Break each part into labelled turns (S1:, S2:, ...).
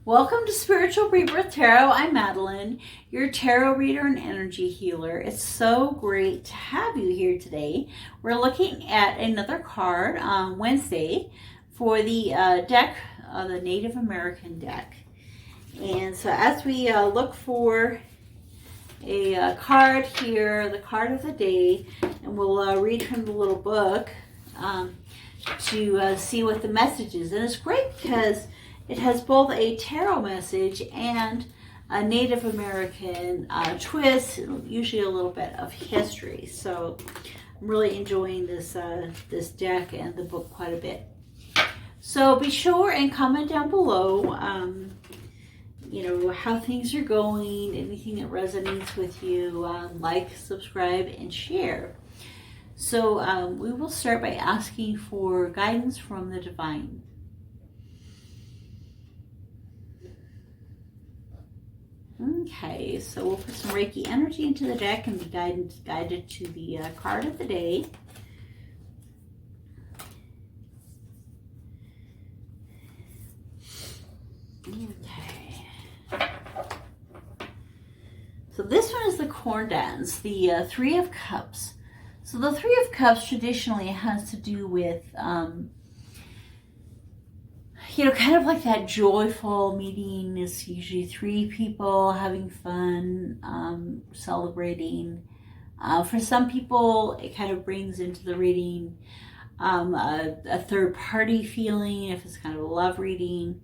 S1: Welcome to Spiritual Rebirth Tarot. I'm Madeline, your tarot reader and energy healer. It's so great to have you here today. We're looking at another card on Wednesday for the deck, the Native American deck. And so as we look for a card here, the card of the day, and we'll read from the little book to see what the message is. And it's great because it has both a tarot message and a Native American twist, usually a little bit of history. So I'm really enjoying this this deck and the book quite a bit. So be sure and comment down below, how things are going, anything that resonates with you. Like, subscribe, and share. So we will start by asking for guidance from the divine. Okay, so we'll put some Reiki energy into the deck and be guided to the card of the day. Okay. So this one is the corn dance, the Three of Cups. So the Three of Cups traditionally has to do with kind of like that joyful meeting. Is usually three people having fun, celebrating. For some people, it kind of brings into the reading a third party feeling, if it's kind of a love reading.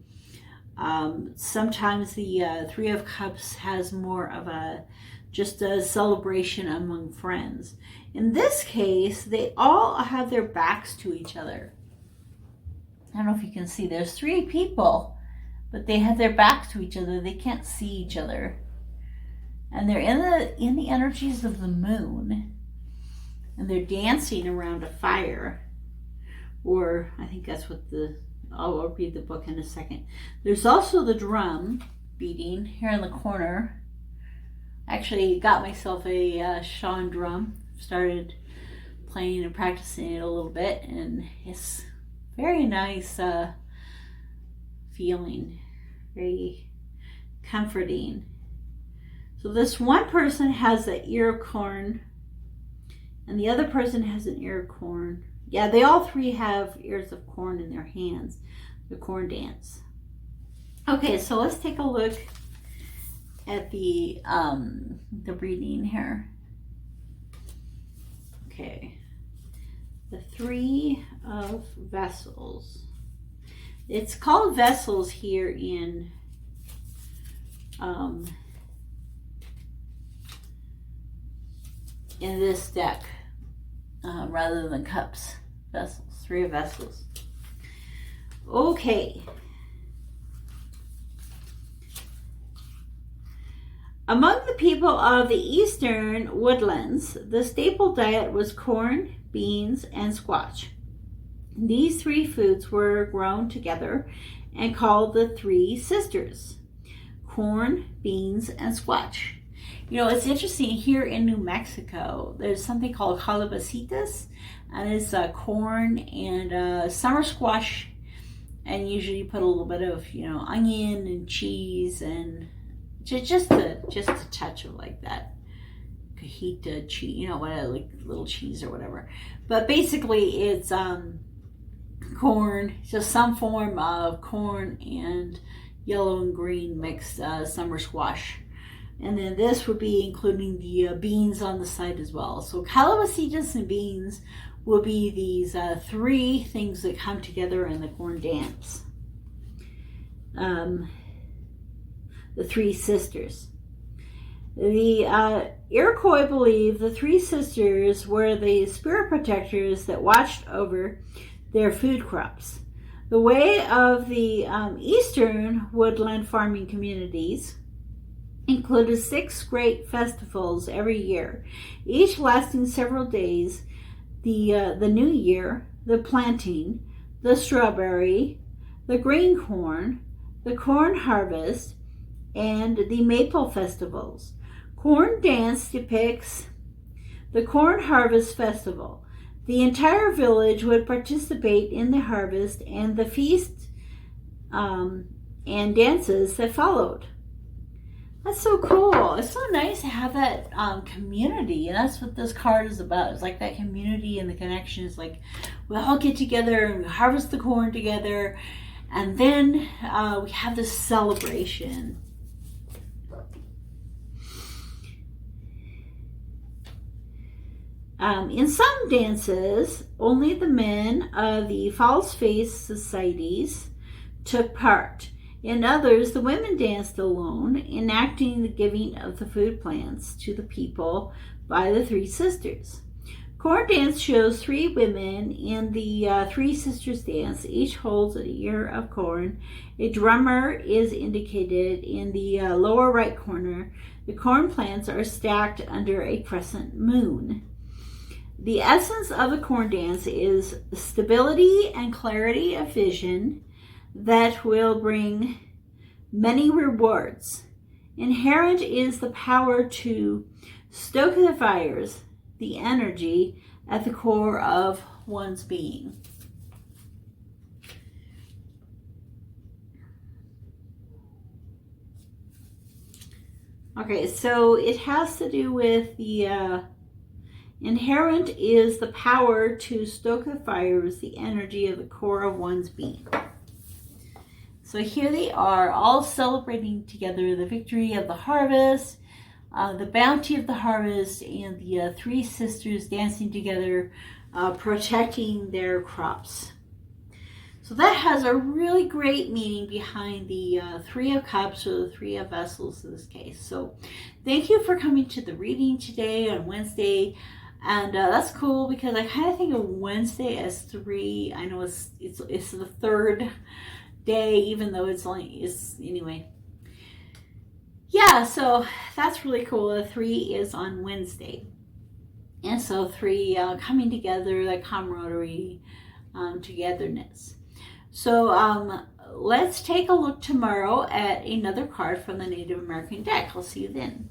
S1: Sometimes the Three of Cups has more of just a celebration among friends. In this case, they all have their backs to each other. I don't know if you can see, there's three people, but they have their backs to each other. They can't see each other. And they're in the energies of the moon. And they're dancing around a fire. Or I think that's what I'll read the book in a second. There's also the drum beating here in the corner. I actually got myself a Sean drum. Started playing and practicing it a little bit, and it's very nice feeling, very comforting. So this one person has an ear of corn, and the other person has an ear of corn. Yeah, they all three have ears of corn in their hands. The corn dance. Okay, so let's take a look at the reading here. Okay. The Three of Vessels. It's called Vessels here in this deck, rather than cups. Vessels. Three of Vessels. Okay. Among the people of the eastern woodlands, the staple diet was corn, beans, and squash. These three foods were grown together and called the Three Sisters: corn, beans, and squash. It's interesting, here in New Mexico, there's something called calabacitas, and it's corn and summer squash, and usually you put a little bit of, onion and cheese, and just a touch of like that cajita cheese, like little cheese or whatever. But basically it's corn, just some form of corn and yellow and green mixed summer squash. And then this would be including the beans on the side as well. So calabacitas and beans will be these three things that come together in the corn dance. The Three Sisters. The Iroquois believed the Three Sisters were the spirit protectors that watched over their food crops. The way of the eastern woodland farming communities included 6 great festivals every year, each lasting several days: the New Year, the planting, the strawberry, the green corn, the corn harvest, and the maple festivals. Corn dance depicts the corn harvest festival. The entire village would participate in the harvest, and the feast and dances that followed. That's so cool. It's so nice to have that community, and that's what this card is about. It's like that community and the connection. It's like we all get together and we harvest the corn together, and then we have this celebration. In some dances, only the men of the false face societies took part. In others, the women danced alone, enacting the giving of the food plants to the people by the three sisters. Corn dance shows three women in the three sisters dance. Each holds an ear of corn. A drummer is indicated in the lower right corner. The corn plants are stacked under a crescent moon. The essence of the corn dance is stability and clarity of vision that will bring many rewards. Inherent is the power to stoke the fires, the energy at the core of one's being. Okay, so it has to do with the inherent is the power to stoke the fires, the energy of the core of one's being. So here they are, all celebrating together the victory of the harvest, the bounty of the harvest, and the three sisters dancing together, protecting their crops. So that has a really great meaning behind the Three of Cups, or the Three of Vessels in this case. So thank you for coming to the reading today on Wednesday. And that's cool because I kind of think of Wednesday as three. I know it's the third day, even though it's anyway. Yeah, so that's really cool. The 3 is on Wednesday, and so 3 coming together, that camaraderie, togetherness. So let's take a look tomorrow at another card from the Native American deck. I'll see you then.